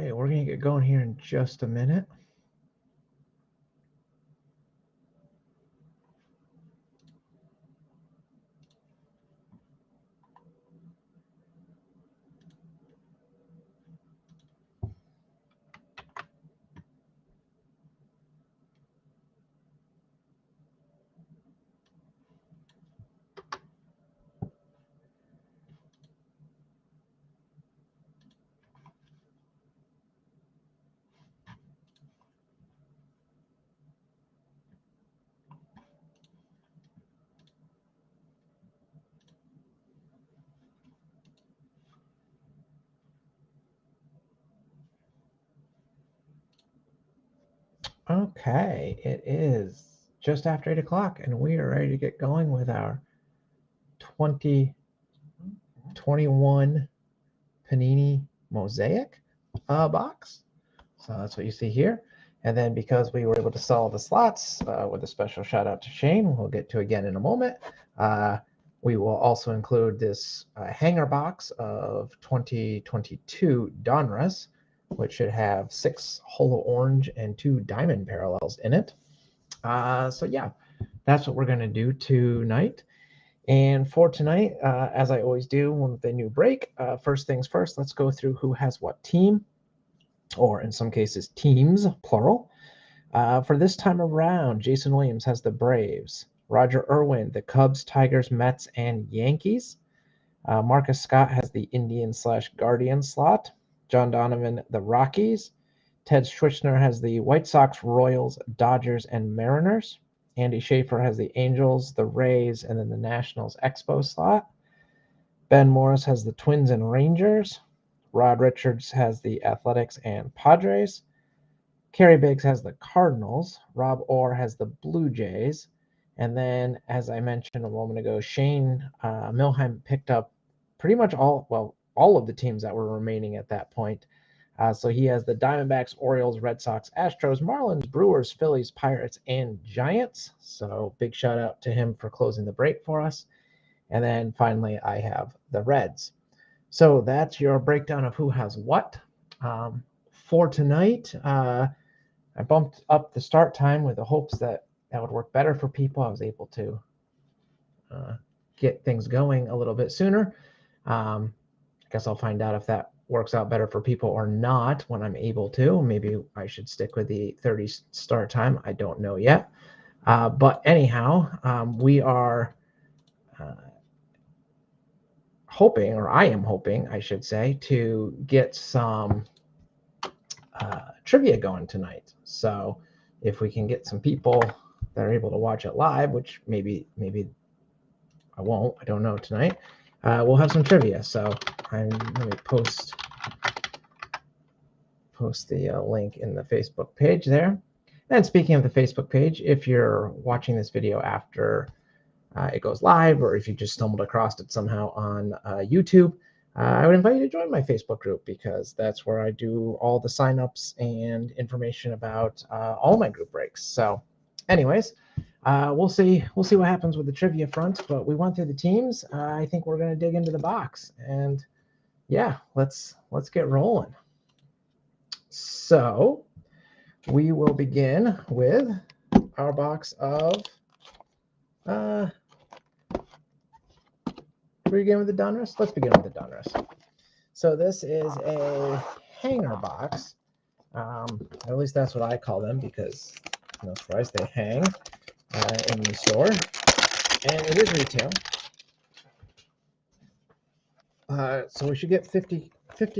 Okay, we're going to get going here in just a minute. Okay, it is just after 8 o'clock, and we are ready to get going with our 2021 Panini Mosaic box. So that's what you see here. And then because we were able to sell the slots with a special shout out to Shane, we'll get to again in a moment. We will also include this hanger box of 2022 Donruss, which should have 6 holo orange and 2 diamond parallels in it. So yeah, that's what we're going to do tonight. And for tonight, as I always do with the new break, first things first, let's go through who has what team, or in some cases, teams, plural. For this time around, Jason Williams has the Braves. Roger Irwin, the Cubs, Tigers, Mets, and Yankees. Marcus Scott has the Indian/Guardian slot. John Donovan, the Rockies. Ted Schwichner has the White Sox, Royals, Dodgers, and Mariners. Andy Schaefer has the Angels, the Rays, and then the Nationals Expo slot. Ben Morris has the Twins and Rangers. Rod Richards has the Athletics and Padres. Kerry Biggs has the Cardinals. Rob Orr has the Blue Jays. And then, as I mentioned a moment ago, Shane Milheim picked up pretty much all of the teams that were remaining at that point. So he has the Diamondbacks, Orioles, Red Sox, Astros, Marlins, Brewers, Phillies, Pirates, and Giants. So big shout out to him for closing the break for us. And then finally, I have the Reds. So that's your breakdown of who has what. For tonight, I bumped up the start time with the hopes that would work better for people. I was able to get things going a little bit sooner. I guess I'll find out if that works out better for people or not when I'm able to. Maybe I should stick with the 30 start time. I don't know yet. But anyhow, we are hoping, or I am hoping, I should say, to get some trivia going tonight. So if we can get some people that are able to watch it live, which maybe I won't, I don't know tonight, we'll have some trivia. So let me post the link in the Facebook page there. And speaking of the Facebook page, if you're watching this video after it goes live, or if you just stumbled across it somehow on YouTube, I would invite you to join my Facebook group, because that's where I do all the signups and information about all my group breaks. So anyways, we'll see what happens with the trivia front, but we went through the teams. I think we're going to dig into the box, and yeah, let's get rolling. So we will begin with our box of we begin with the Donruss? Let's begin with the Donruss. So this is a hanger box. At least that's what I call them, because no surprise, they hang in the store. And it is retail. So we should get 50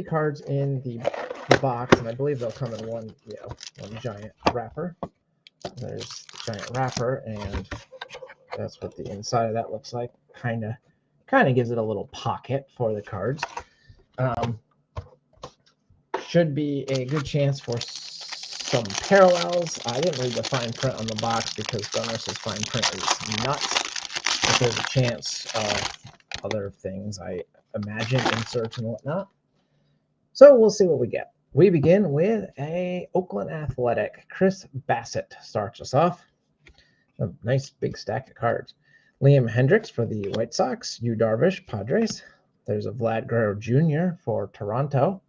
cards in the box, and I believe they'll come in one giant wrapper. There's the giant wrapper, and that's what the inside of that looks like. Kind of gives it a little pocket for the cards. Should be a good chance for some parallels. I didn't read the fine print on the box because Donruss's fine print is nuts. But there's a chance of other things, I imagine, inserts and whatnot. So we'll see what we get. We begin with a Oakland Athletic. Chris Bassett starts us off. A nice big stack of cards. Liam Hendricks for the White Sox. Yu Darvish, Padres. There's a Vlad Guerrero Jr. for Toronto.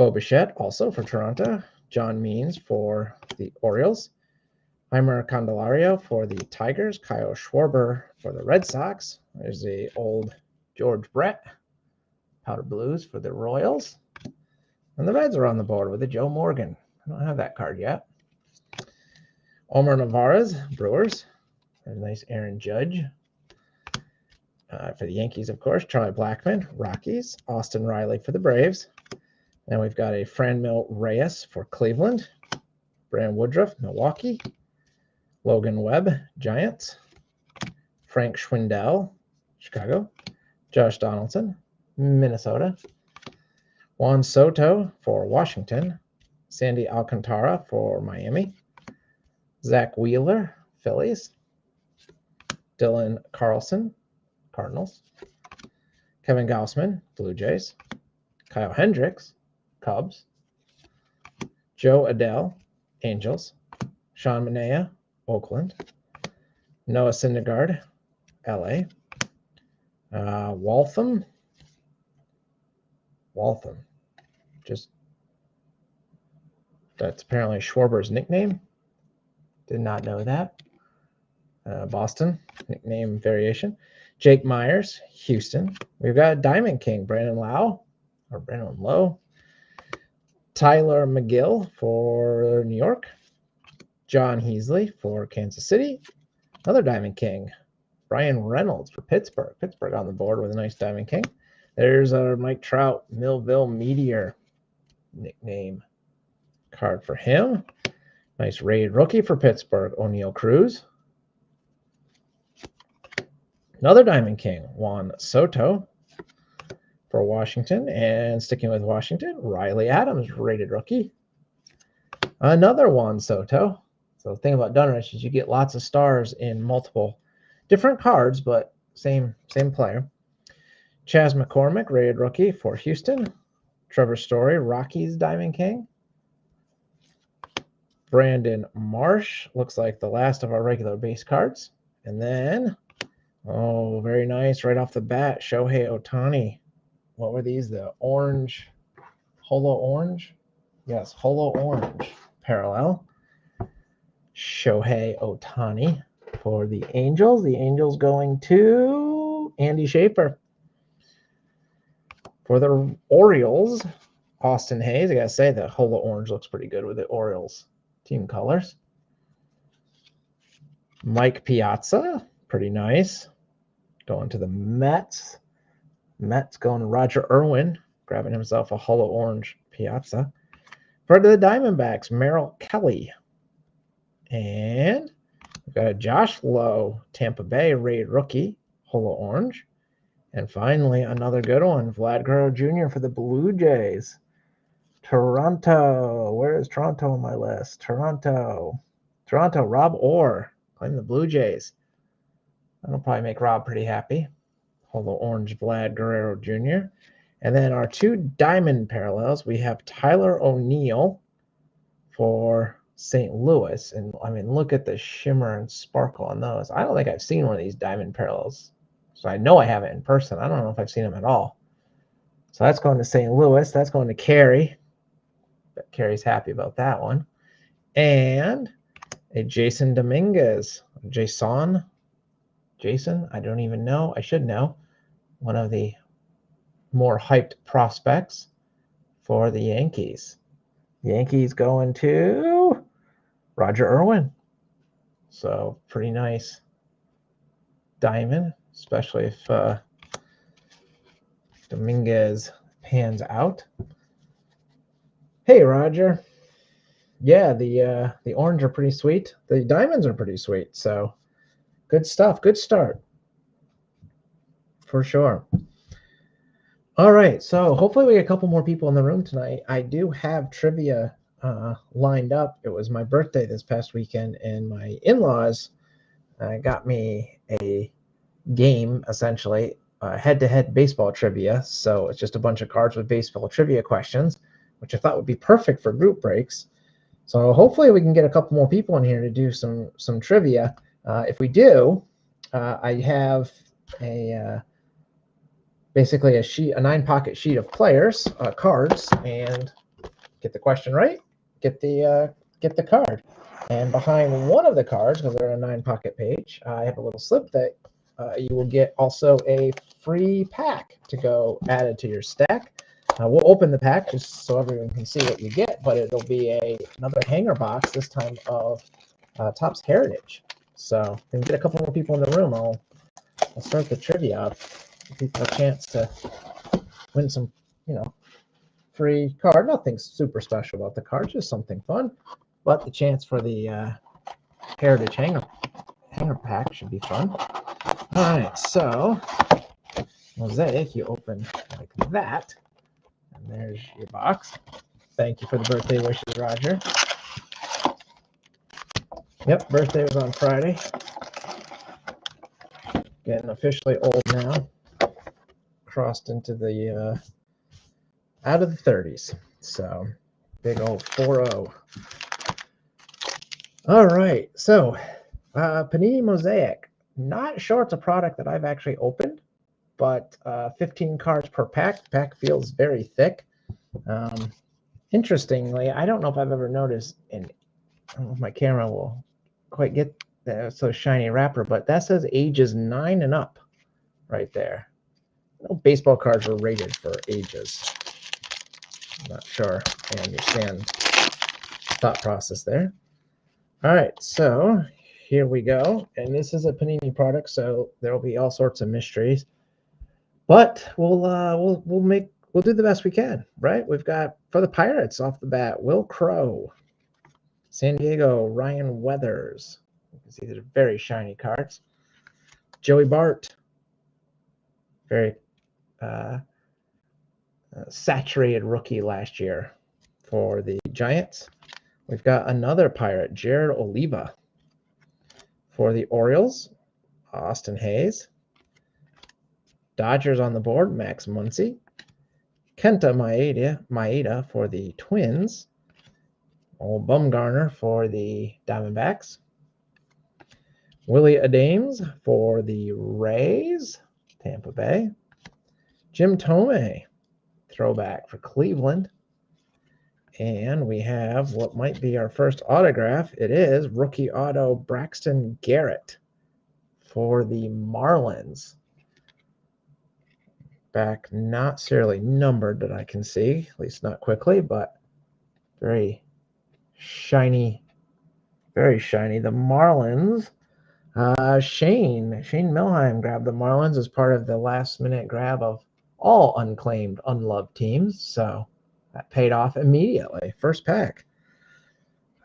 Bo Bichette, also for Toronto. John Means for the Orioles. Heimer Candelario for the Tigers. Kyle Schwarber for the Red Sox. There's the old George Brett. Powder Blues for the Royals. And the Reds are on the board with a Joe Morgan. I don't have that card yet. Omar Narvaez, Brewers. There's a nice Aaron Judge. For the Yankees, of course, Charlie Blackmon, Rockies. Austin Riley for the Braves. And we've got a Franmil Reyes for Cleveland. Brandon Woodruff, Milwaukee. Logan Webb, Giants. Frank Schwindel, Chicago. Josh Donaldson, Minnesota. Juan Soto for Washington. Sandy Alcantara for Miami. Zach Wheeler, Phillies. Dylan Carlson, Cardinals. Kevin Gausman, Blue Jays. Kyle Hendricks, Cubs. Joe Adele, Angels. Sean Manaea, Oakland. Noah Syndergaard, LA. Waltham. Just that's apparently Schwarber's nickname. Did not know that. Boston, nickname variation. Jake Myers, Houston. We've got Diamond King, Brandon Lowe. Tyler McGill for New York. John Heasley for Kansas City. Another Diamond King, Brian Reynolds for Pittsburgh. Pittsburgh on the board with a nice Diamond King. There's our Mike Trout, Millville Meteor nickname card for him. Nice rated rookie for Pittsburgh, O'Neal Cruz. Another Diamond King, Juan Soto for Washington. And sticking with Washington, Riley Adams, rated rookie. Another Juan Soto. So the thing about Dunrich is you get lots of stars in multiple different cards, but same player. Chas McCormick, rated rookie for Houston. Trevor Story, Rockies Diamond King. Brandon Marsh, looks like the last of our regular base cards. And then, oh, very nice, right off the bat, Shohei Ohtani. What were these, the orange, holo orange? Yes, holo orange parallel. Shohei Ohtani for the Angels. The Angels going to Andy Schaefer. For the Orioles, Austin Hayes. I gotta say the holo orange looks pretty good with the Orioles team colors. Mike Piazza, pretty nice. Going to the Mets. Mets going to Roger Irwin, grabbing himself a holo orange Piazza. For the Diamondbacks, Merrill Kelly. And we've got a Josh Lowe, Tampa Bay rated rookie, holo orange. And finally, another good one, Vlad Guerrero Jr. for the Blue Jays. Toronto. Where is Toronto on my list? Toronto, Rob Orr, playing the Blue Jays. That'll probably make Rob pretty happy. Holo orange Vlad Guerrero Jr. And then our two diamond parallels, we have Tyler O'Neill for St. Louis. And I mean, look at the shimmer and sparkle on those. I don't think I've seen one of these diamond parallels. So I know I have it in person. I don't know if I've seen them at all. So that's going to St. Louis. That's going to Carrie. But Carrie's happy about that one. And a Jason Dominguez. Jason, I don't even know. I should know. One of the more hyped prospects for the Yankees. Yankees going to Roger Irwin. So pretty nice diamond, especially if Dominguez pans out. Hey, Roger. Yeah, the orange are pretty sweet. The diamonds are pretty sweet. So good stuff. Good start. For sure. All right. So hopefully we get a couple more people in the room tonight. I do have trivia lined up. It was my birthday this past weekend, and my in-laws got me a game, essentially, head-to-head baseball trivia. So it's just a bunch of cards with baseball trivia questions, which I thought would be perfect for group breaks. So hopefully we can get a couple more people in here to do some trivia. If we do, I have basically a 9-pocket sheet of players cards, and Get the question right, get the card. And behind one of the cards, because they're on a 9-pocket page, I have a little slip that you will get also a free pack to go added to your stack. We'll open the pack just so everyone can see what you get, but it'll be another hanger box, this time of Topps Heritage. So if we can get a couple more people in the room, I'll start the trivia up. Give people a chance to win some, free card. Nothing super special about the card, just something fun. But the chance for the Heritage hanger pack should be fun. All right, so Mosaic, you open like that. And there's your box. Thank you for the birthday wishes, Roger. Yep, birthday was on Friday. Getting officially old now. Crossed into the out of the 30s. So big old 4-0. All right, so Panini Mosaic. Not sure it's a product that I've actually opened, but 15 cards per pack. The pack feels very thick. Interestingly, I don't know if I've ever noticed, and I don't know if my camera will quite get so shiny wrapper, but that says ages 9 and up right there. Baseball cards were rated for ages. I'm not sure I understand the thought process there. All right, so here we go, and this is a Panini product, so there will be all sorts of mysteries, but we'll do the best we can, right? We've got for the Pirates off the bat, Will Crow, San Diego, Ryan Weathers. You can see these are very shiny cards. Joey Bart, very saturated rookie last year for the Giants. We've got another Pirate, Jared Oliva. For the Orioles, Austin Hayes. Dodgers on the board, Max Muncy. Kenta Maeda for the Twins. Old Bumgarner for the Diamondbacks. Willie Adames for the Rays, Tampa Bay. Jim Thome, throwback for Cleveland. And we have what might be our first autograph. It is rookie auto Braxton Garrett for the Marlins. Back not serially numbered that I can see, at least not quickly, but very shiny, very shiny. The Marlins, Shane Milheim grabbed the Marlins as part of the last-minute grab of all unclaimed, unloved teams, so that paid off immediately. First pack.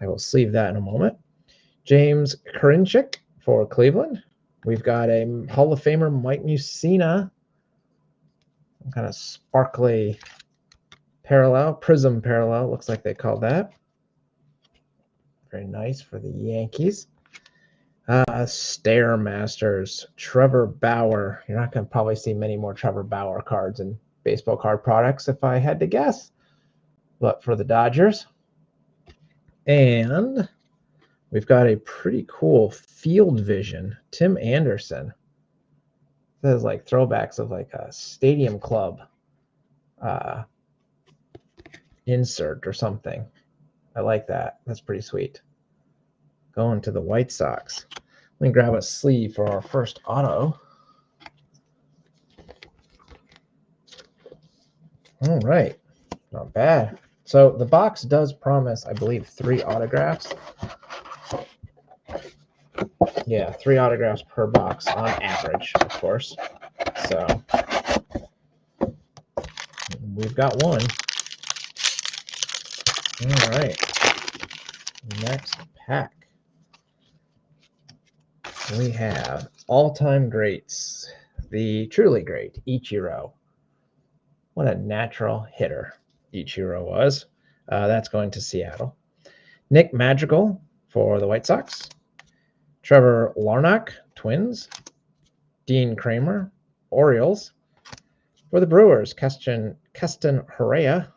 I will sleeve that in a moment. James Karinchak for Cleveland. We've got a Hall of Famer, Mike Mussina. Some kind of sparkly prism parallel, looks like they call that. Very nice for the Yankees. Stairmasters, Trevor Bauer. You're not going to probably see many more Trevor Bauer cards in baseball card products if I had to guess. But for the Dodgers. And we've got a pretty cool Field Vision, Tim Anderson. This is like throwbacks of like a Stadium Club insert or something. I like that. That's pretty sweet. Going to the White Sox. Let me grab a sleeve for our first auto. All right. Not bad. So the box does promise, I believe, 3 autographs. Yeah, 3 autographs per box on average, of course. So we've got one. All right. Next pack. We have all-time greats. The truly great Ichiro. What a natural hitter Ichiro was. That's going to Seattle. Nick Madrigal for the White Sox. Trevor Larnach, Twins. Dean Kramer, Orioles. For the Brewers, Keston Hiura,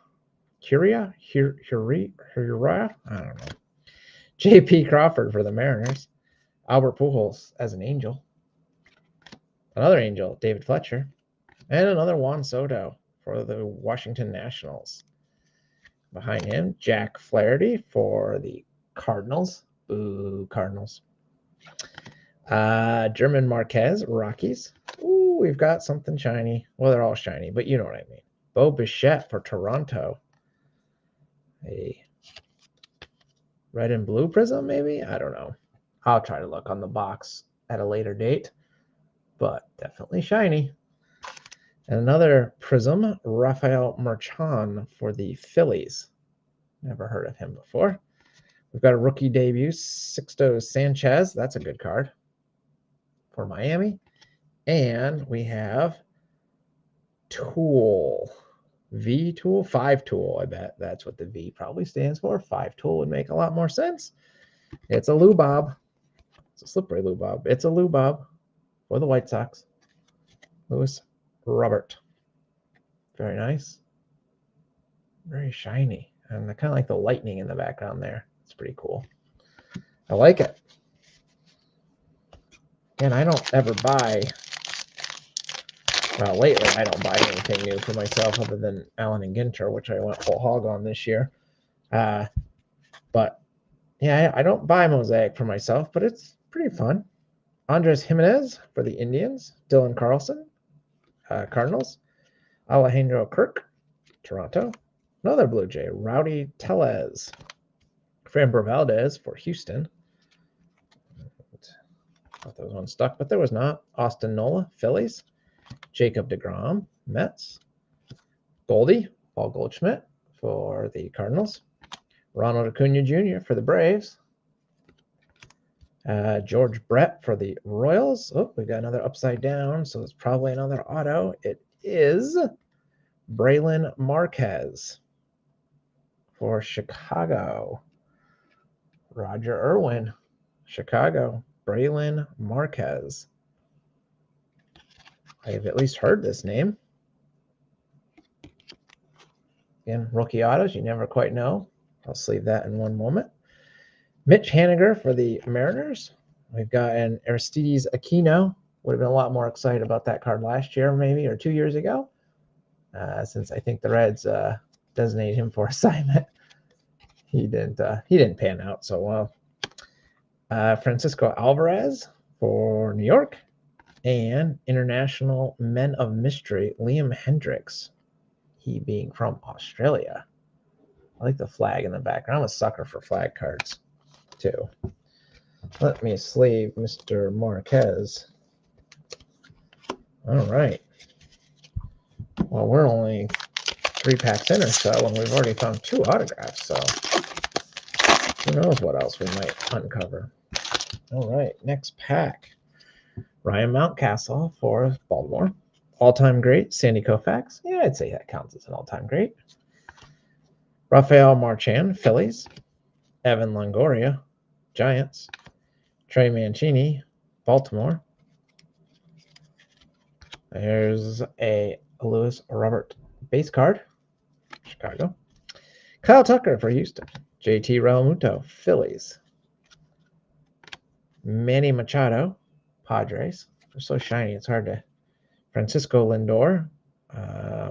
I don't know. J.P. Crawford for the Mariners. Albert Pujols as an Angel. Another Angel, David Fletcher. And another Juan Soto for the Washington Nationals. Behind him, Jack Flaherty for the Cardinals. Boo, Cardinals. German Marquez, Rockies. Ooh, we've got something shiny. Well, they're all shiny, but you know what I mean. Bo Bichette for Toronto. A red and blue prism, maybe? I don't know. I'll try to look on the box at a later date, but definitely shiny. And another prism, Rafael Marchand for the Phillies. Never heard of him before. We've got a rookie debut, Sixto Sanchez. That's a good card for Miami. And we have Tool. V-Tool? 5-Tool, I bet. That's what the V probably stands for. 5-Tool would make a lot more sense. It's a Lubob. It's a slippery Lubob. It's a Lubob for the White Sox. Lewis Robert. Very nice. Very shiny. And I kind of like the lightning in the background there. It's pretty cool. I like it. And I don't ever buy, well, lately I don't buy anything new for myself other than Allen and Ginter, which I went whole hog on this year. But yeah, I don't buy Mosaic for myself, but it's pretty fun. Andres Jimenez for the Indians. Dylan Carlson, Cardinals. Alejandro Kirk, Toronto. Another Blue Jay, Rowdy Tellez. Framber Valdez for Houston. Thought there was one stuck, but there was not. Austin Nola, Phillies. Jacob deGrom, Mets. Goldie, Paul Goldschmidt for the Cardinals. Ronald Acuna Jr. for the Braves. George Brett for the Royals. Oh, we got another upside down, so it's probably another auto. It is Braylon Marquez for Chicago. Roger Irwin, Chicago. Braylon Marquez. I have at least heard this name. Again, rookie autos, you never quite know. I'll sleeve that in one moment. Mitch Haniger for the Mariners. We've got an Aristides Aquino. Would have been a lot more excited about that card last year, maybe, or 2 years ago, since I think the Reds designated him for assignment. He didn't pan out so well. Francisco Alvarez for New York, and International Men of Mystery, Liam Hendricks. He being from Australia. I like the flag in the background. I'm a sucker for flag cards, too. Let me sleeve Mr. Marquez. All right. Well, we're only 3 packs in or so, and we've already found 2 autographs, so who knows what else we might uncover. All right, next pack. Ryan Mountcastle for Baltimore. All-time great, Sandy Koufax. Yeah, I'd say that counts as an all-time great. Rafael Marchand, Phillies. Evan Longoria, Giants. Trey Mancini, Baltimore. There's a Lewis Robert base card, Chicago. Kyle Tucker for Houston. JT Realmuto, Phillies. Manny Machado, Padres. They're so shiny, it's hard to. Francisco Lindor,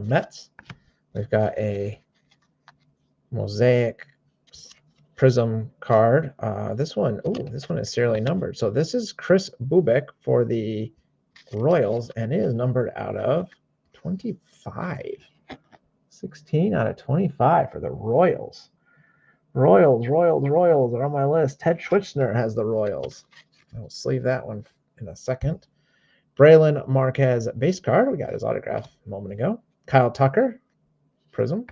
Mets. We've got a Mosaic Prism card. This one is serially numbered. So this is Chris Bubic for the Royals, and it is numbered out of 25. 16 out of 25 for the Royals. Royals are on my list. Ted Schwitzner has the Royals. I'll sleeve that one in a second. Braylon Marquez base card. We got his autograph a moment ago. Kyle Tucker, Prism.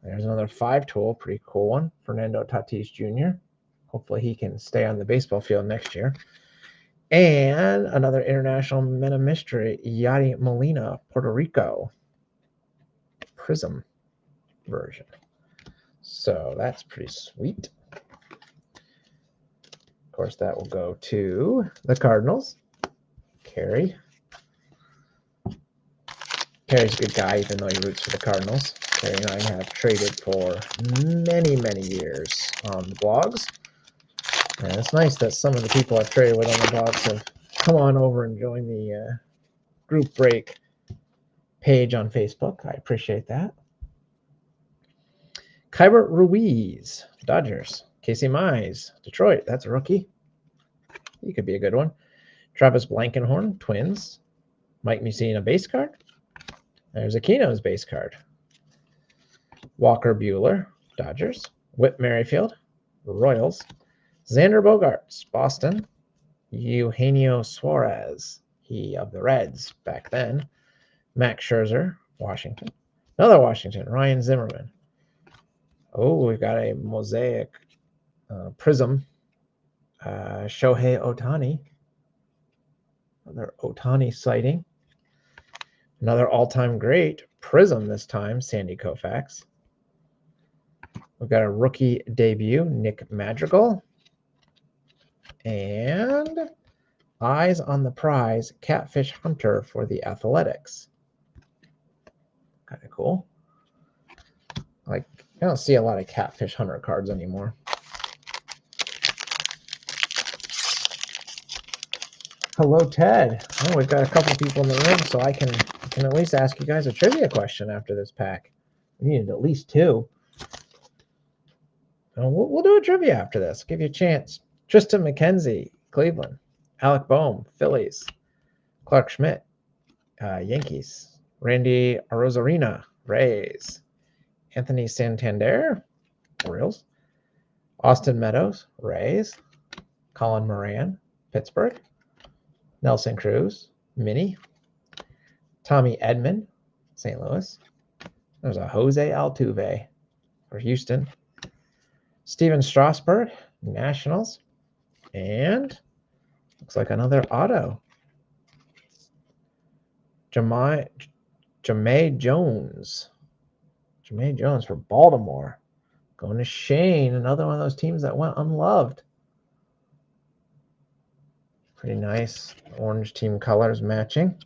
There's another 5-tool, pretty cool one. Fernando Tatis Jr. Hopefully he can stay on the baseball field next year. And another International Men of Mystery, Yadi Molina, Puerto Rico. Prism version. So that's pretty sweet. Of course, that will go to the Cardinals. Carrie. Carrie's a good guy, even though he roots for the Cardinals. Carrie and I have traded for many, many years on the blogs. And it's nice that some of the people I've traded with on the blogs have come on over and joined the group break page on Facebook. I appreciate that. Kyber Ruiz, Dodgers. Casey Mize, Detroit. That's a rookie. He could be a good one. Travis Blankenhorn, Twins. Mike Mussina, base card. There's Aquino's base card. Walker Buehler, Dodgers. Whit Merrifield, Royals. Xander Bogaerts, Boston. Eugenio Suarez, he of the Reds back then. Max Scherzer, Washington. Another Washington, Ryan Zimmerman. Oh, we've got a Mosaic Prism. Shohei Ohtani. Another Ohtani sighting. Another all-time great Prism this time, Sandy Koufax. We've got a rookie debut, Nick Madrigal. And Eyes on the Prize, Catfish Hunter for the Athletics. Kind of cool. Like, I don't see a lot of Catfish Hunter cards anymore. Hello, Ted. Oh, we've got a couple people in the room, so I can at least ask you guys a trivia question after this pack. We needed at least two. We'll do a trivia after this. Give you a chance. Tristan McKenzie, Cleveland. Alec Boehm, Phillies. Clark Schmidt, Yankees. Randy Arozarena, Rays. Anthony Santander, Orioles. Austin Meadows, Rays. Colin Moran, Pittsburgh. Nelson Cruz, Mini. Tommy Edman, St. Louis. There's a Jose Altuve for Houston. Steven Strasburg, Nationals. And looks like another auto. Jahmai Jones. Jahmai Jones for Baltimore. Going to Shane, another one of those teams that went unloved. Pretty nice. Orange team colors matching.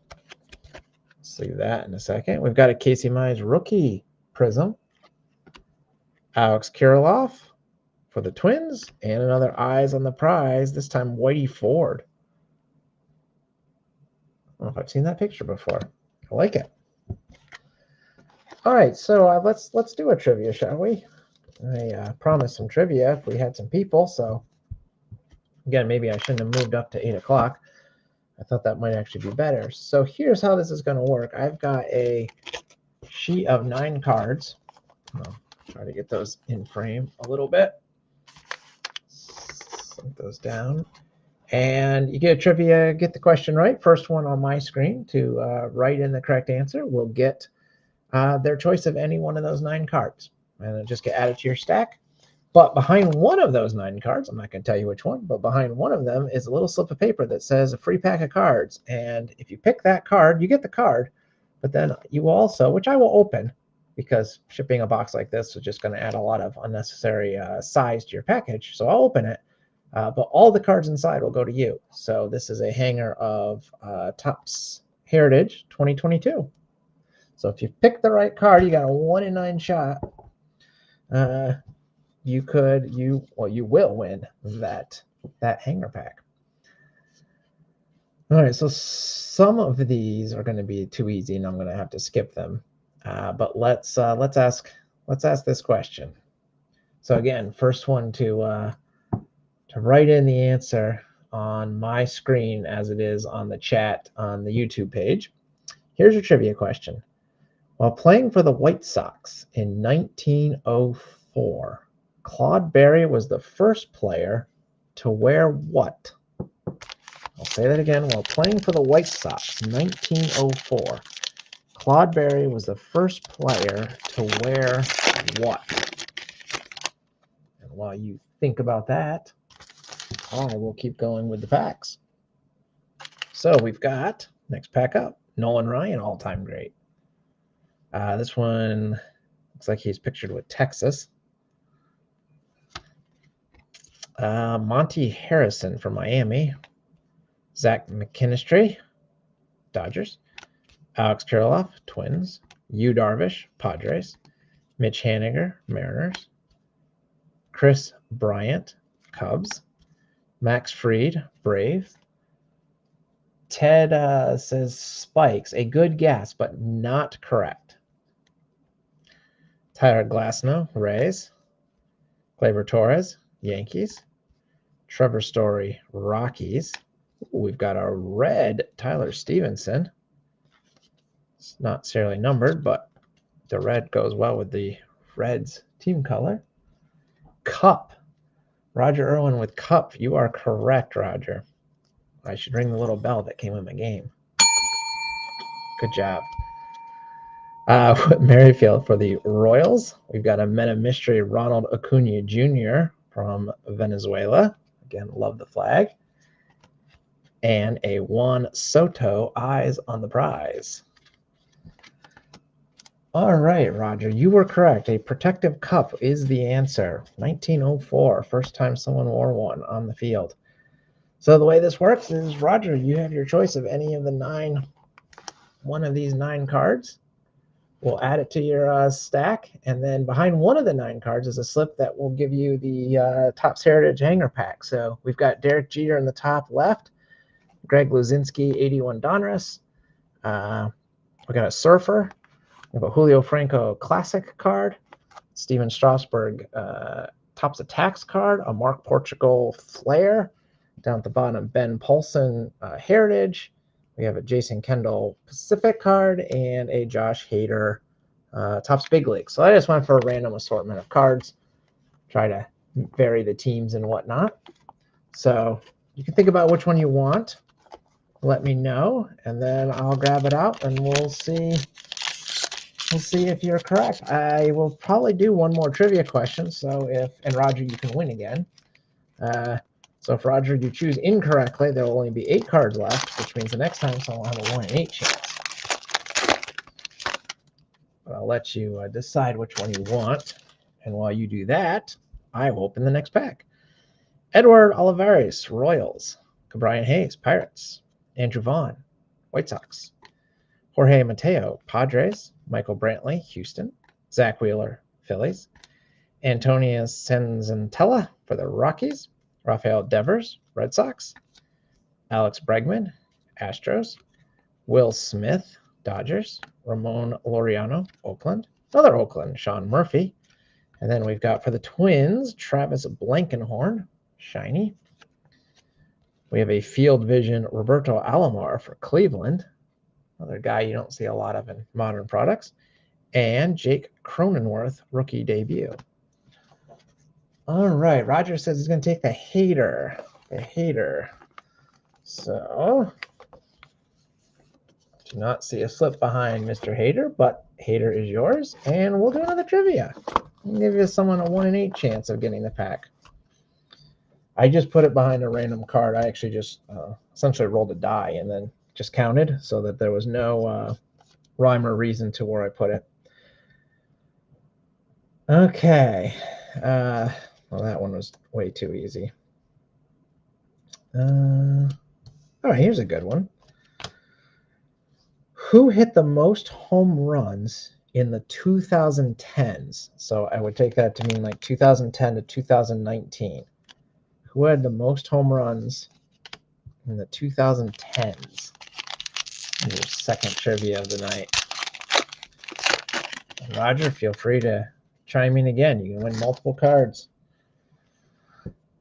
See that in a second. We've got a Casey Mize rookie Prism. Alex Kirilloff for the Twins. And another Eyes on the Prize, this time Whitey Ford. I don't know if I've seen that picture before. I like it. All right, so let's do a trivia, shall we? I promised some trivia if we had some people, so again, maybe I shouldn't have moved up to 8 o'clock. I thought that might actually be better. So here's how this is going to work. I've got a sheet of 9 cards. I'll try to get those in frame a little bit. Set those down. And you get a trivia, get the question right. First one on my screen to write in the correct answer will get their choice of any one of those 9 cards. And it'll just get added to your stack. But behind one of those 9 cards, I'm not going to tell you which one, but behind one of them is a little slip of paper that says a free pack of cards. And if you pick that card, you get the card. But then you also, which I will open, because shipping a box like this is just going to add a lot of unnecessary size to your package. So I'll open it. But all the cards inside will go to you. So this is a hanger of Topps Heritage 2022. So if you pick the right card, you got a 1 in 9 shot. You will win that hanger pack. All right, so some of these are going to be too easy, and I'm going to have to skip them. But let's ask this question. So again, first one to write in the answer on my screen as it is on the chat on the YouTube page. Here's your trivia question. While playing for the White Sox in 1904, Claude Berry was the first player to wear what? I'll say that again. While playing for the White Sox in 1904, Claude Berry was the first player to wear what? And while you think about that, I will keep going with the packs. So we've got, next pack up, Nolan Ryan, all-time great. This one looks like he's pictured with Texas. Monty Harrison from Miami. Zach McKinstry, Dodgers. Alex Kirilloff, Twins. Yu Darvish, Padres. Mitch Haniger, Mariners. Chris Bryant, Cubs. Max Fried, Braves. Ted says Spikes, a good guess, but not correct. Tyler Glasnow, Rays. Gleyber Torres, Yankees. Trevor Story, Rockies. Ooh, we've got a red Tyler Stevenson. It's not serially numbered, but the red goes well with the Reds team color. Cup. Roger Irwin with Cup. You are correct, Roger. I should ring the little bell that came in my game. Good job. Merrifield for the Royals. We've got a Meta Mystery Ronald Acuna Jr. from Venezuela. Again, love the flag. And a Juan Soto, Eyes on the Prize. All right, Roger, you were correct. A protective cup is the answer. 1904, first time someone wore one on the field. So the way this works is, Roger, you have your choice of any of the one of these 9 cards. We'll add it to your stack, and then behind one of the 9 cards is a slip that will give you the Topps Heritage Hanger Pack. So we've got Derek Jeter in the top left, Greg Luzinski, 81 Donruss. We got a Surfer. We have a Julio Franco Classic card, Steven Strasburg Topps Attacks card, a Mark Portugal Flair. Down at the bottom, Ben Paulson Heritage. We have a Jason Kendall Pacific card and a Josh Hader Topps Big League. So I just went for a random assortment of cards, try to vary the teams and whatnot. So you can think about which one you want. Let me know, and then I'll grab it out, and we'll see. We'll see if you're correct. I will probably do one more trivia question. So and Roger, you can win again. So if Roger, you choose incorrectly, there will only be 8 cards left, which means the next time someone will have a 1 in 8 chance. But I'll let you decide which one you want. And while you do that, I will open the next pack. Edward Olivares, Royals. Brian Hayes, Pirates. Andrew Vaughn, White Sox. Jorge Mateo, Padres. Michael Brantley, Houston. Zach Wheeler, Phillies. Antonio Senzatella for the Rockies. Rafael Devers, Red Sox. Alex Bregman, Astros. Will Smith, Dodgers. Ramon Laureano, Oakland. Another Oakland, Sean Murphy. And then we've got for the Twins, Travis Blankenhorn, shiny. We have a Field Vision Roberto Alomar for Cleveland. Another guy you don't see a lot of in modern products. And Jake Cronenworth, rookie debut. All right, Roger says he's going to take the Hader. The Hader. So, do not see a slip behind Mr. Hader, but Hader is yours. And we'll do another trivia. We'll give you someone a 1 in 8 chance of getting the pack. I just put it behind a random card. I actually just essentially rolled a die and then just counted so that there was no rhyme or reason to where I put it. Okay. Well, that one was way too easy. All right, here's a good one. Who hit the most home runs in the 2010s? So I would take that to mean like 2010 to 2019. Who had the most home runs in the 2010s? Your second trivia of the night. And Roger, feel free to chime in again. You can win multiple cards.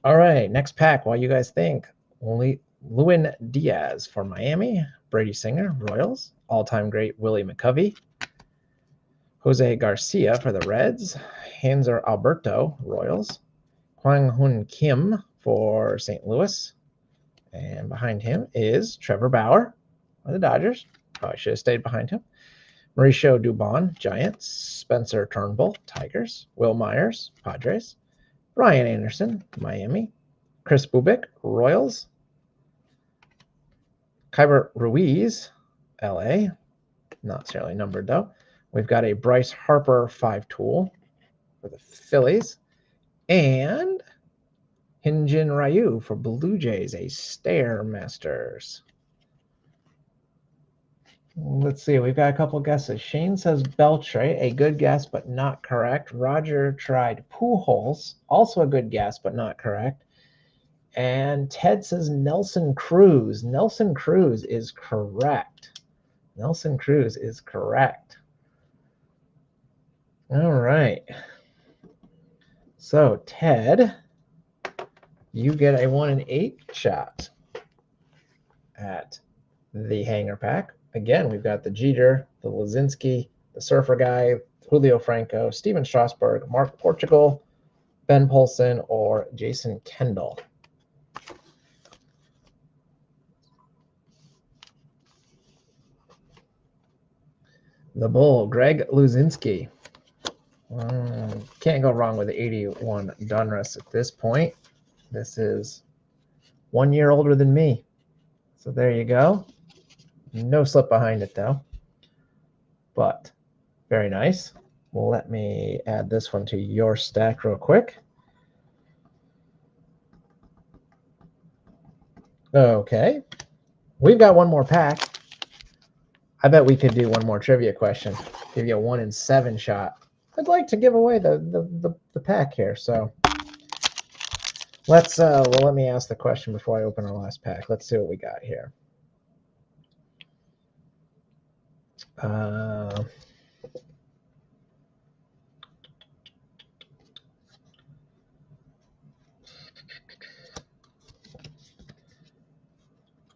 All right, next pack. While you guys think, Lewin Diaz for Miami, Brady Singer, Royals, all-time great Willie McCovey, Jose Garcia for the Reds, Hanser Alberto, Royals, Kwang Hoon Kim for St. Louis, and behind him is Trevor Bauer for the Dodgers. Probably should have stayed behind him. Mauricio Dubon, Giants, Spencer Turnbull, Tigers, Will Myers, Padres, Ryan Anderson, Miami, Chris Bubik, Royals, Kyber Ruiz, LA, not serially numbered though. We've got a Bryce Harper 5-tool for the Phillies, and Hyun-Jin Ryu for Blue Jays, a Stairmasters. Let's see, we've got a couple guesses. Shane says Beltre, a good guess but not correct. Roger tried Pujols, also a good guess but not correct. And Ted says Nelson Cruz. Nelson Cruz is correct. Nelson Cruz is correct. All right. So, Ted, you get a 1 in 8 shot at the hanger pack. Again, we've got the Jeter, the Lazinski, the Surfer Guy, Julio Franco, Steven Strasburg, Mark Portugal, Ben Polson, or Jason Kendall. The Bull, Greg Luzinski. Can't go wrong with the 81 Donruss at this point. This is 1 year older than me. So there you go. No slip behind it, though. But very nice. Well, let me add this one to your stack real quick. Okay. We've got one more pack. I bet we could do one more trivia question. Give you a 1 in 7 shot. I'd like to give away the pack here, so let's well, let me ask the question before I open our last pack. Let's see what we got here.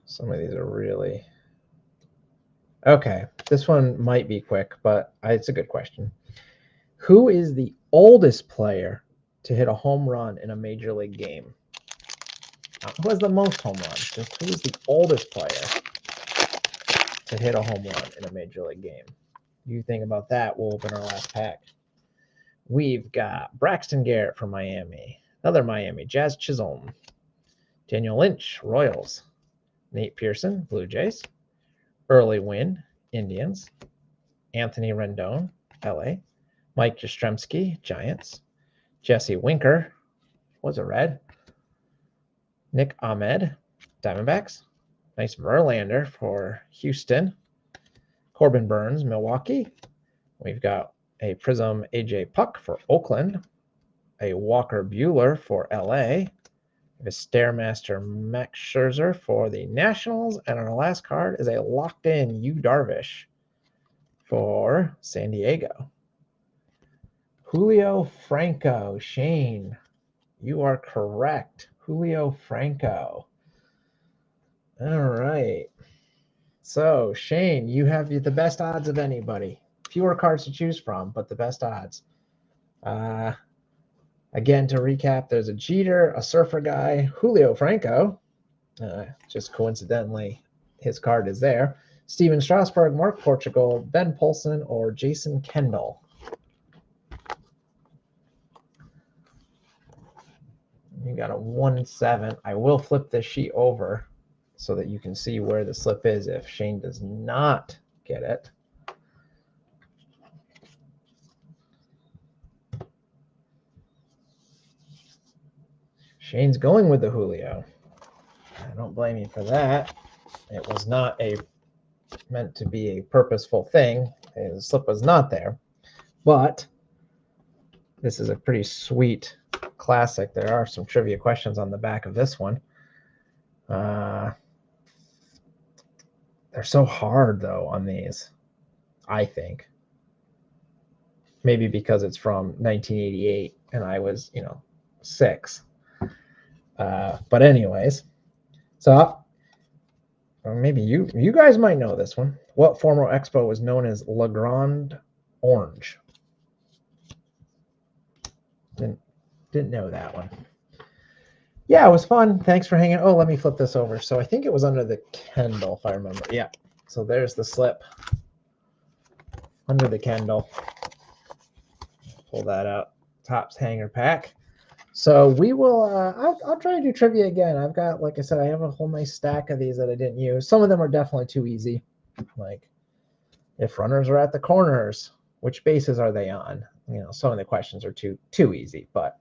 Some of these are really okay. This one might be quick, but it's a good question. Who is the oldest player to hit a home run in a major league game? Who has the most home runs? Just who is the oldest player to hit a home run in a major league game? You think about that, we'll open our last pack. We've got Braxton Garrett from Miami, another Miami, Jazz Chisholm, Daniel Lynch, Royals, Nate Pearson, Blue Jays, Early Wynn, Indians, Anthony Rendon, LA, Mike Jastrzemski, Giants, Jesse Winker, was a Red, Nick Ahmed, Diamondbacks, nice Verlander for Houston, Corbin Burns, Milwaukee. We've got a Prism AJ Puck for Oakland, a Walker Buehler for LA, a Stairmaster Max Scherzer for the Nationals, and our last card is a locked-in Yu Darvish for San Diego. Julio Franco, Shane, you are correct. Julio Franco. All right. So, Shane, you have the best odds of anybody. Fewer cards to choose from, but the best odds. Again, to recap, there's a Jeter, a Surfer Guy, Julio Franco. Just coincidentally, his card is there. Steven Strasburg, Mark Portugal, Ben Polson, or Jason Kendall. You got a 1-7. I will flip this sheet over so that you can see where the slip is if Shane does not get it. Shane's going with the Julio. I don't blame you for that. It was not meant to be a purposeful thing. The slip was not there. But this is a pretty sweet classic. There are some trivia questions on the back of this one. They're so hard, though, on these, I think. Maybe because it's from 1988 and I was, 6. But anyways, so maybe you guys might know this one. What former Expo was known as La Grande Orange? Didn't know that one. Yeah, it was fun. Thanks for hanging. Oh, let me flip this over. So I think it was under the Kendall, if I remember. Yeah. So there's the slip under the Kendall. Pull that out. Topps hanger pack. So we will. I'll try to do trivia again. I've got, like I said, I have a whole nice stack of these that I didn't use. Some of them are definitely too easy. Like, if runners are at the corners, which bases are they on? Some of the questions are too easy. But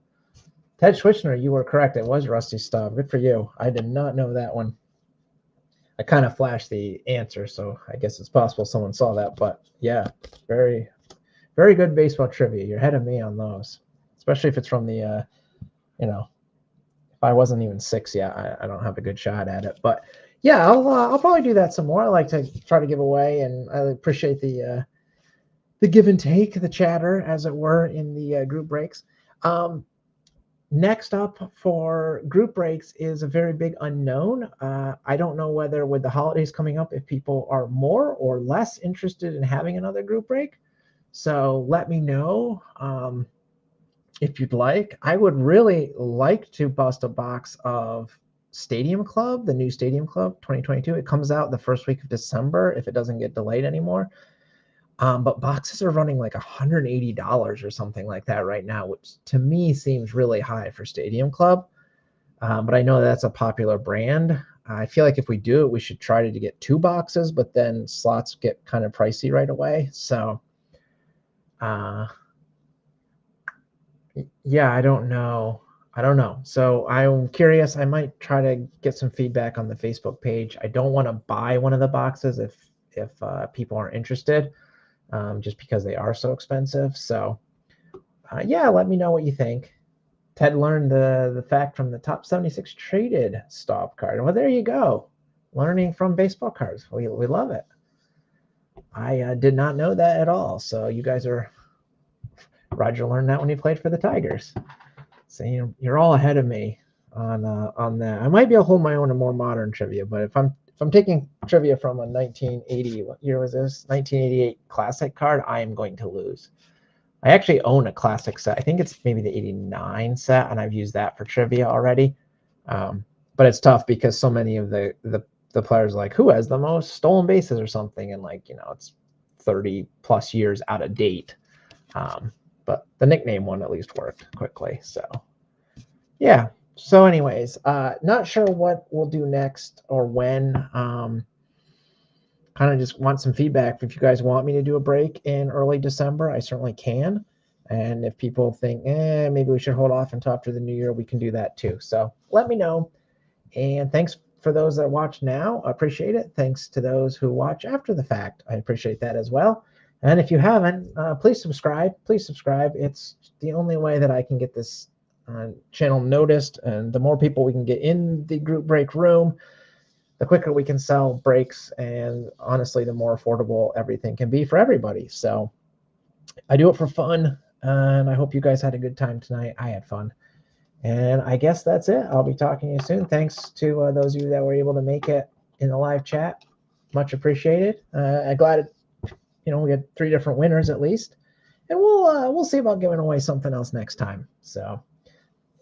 Ted Schwichner, you were correct. It was Rusty Staub. Good for you. I did not know that one. I kind of flashed the answer, so I guess it's possible someone saw that. But yeah, very, very good baseball trivia. You're ahead of me on those, especially if it's from the, if I wasn't even 6 yet, I don't have a good shot at it. But yeah, I'll probably do that some more. I like to try to give away, and I appreciate the the give and take, the chatter, as it were, in the group breaks. Next up for group breaks is a very big unknown. I don't know whether with the holidays coming up, if people are more or less interested in having another group break. So let me know if you'd like. I would really like to bust a box of Stadium Club, the new Stadium Club 2022. It comes out the first week of December if it doesn't get delayed anymore. But boxes are running like $180 or something like that right now, which to me seems really high for Stadium Club. But I know that's a popular brand. I feel like if we do it, we should try to get 2 boxes, but then slots get kind of pricey right away. So, yeah, I don't know. So I'm curious. I might try to get some feedback on the Facebook page. I don't want to buy one of the boxes if people aren't interested. Just because they are so expensive. So, yeah, let me know what you think. Ted learned the fact from the top 76 traded stop card. Well, there you go. Learning from baseball cards. We love it. I did not know that at all. So you guys are, Roger learned that when he played for the Tigers. So you're all ahead of me on that. I might be able to hold my own in more modern trivia, but if I'm taking trivia from a 1980, what year was this? 1988 classic card, I am going to lose. I actually own a classic set. I think it's maybe the 89 set, and I've used that for trivia already. But it's tough because so many of the players are like, who has the most stolen bases or something, and it's 30 plus years out of date. But the nickname one at least worked quickly. So yeah. So anyways, not sure what we'll do next or when. Kind of just want some feedback. If you guys want me to do a break in early December, I certainly can. And if people think, maybe we should hold off until after the new year, we can do that too. So let me know. And thanks for those that watch now. I appreciate it. Thanks to those who watch after the fact. I appreciate that as well. And if you haven't, please subscribe. Please subscribe. It's the only way that I can get this channel noticed. And the more people we can get in the group break room, the quicker we can sell breaks, and honestly, the more affordable everything can be for everybody. So I do it for fun, and I hope you guys had a good time tonight. I had fun. And I guess that's it. I'll be talking to you soon. Thanks to those of you that were able to make it in the live chat. Much appreciated. I'm glad we had 3 different winners at least. And we'll see about giving away something else next time. So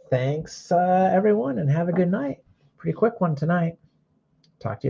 thanks, everyone, and have a good night. Pretty quick one tonight. Talk to you.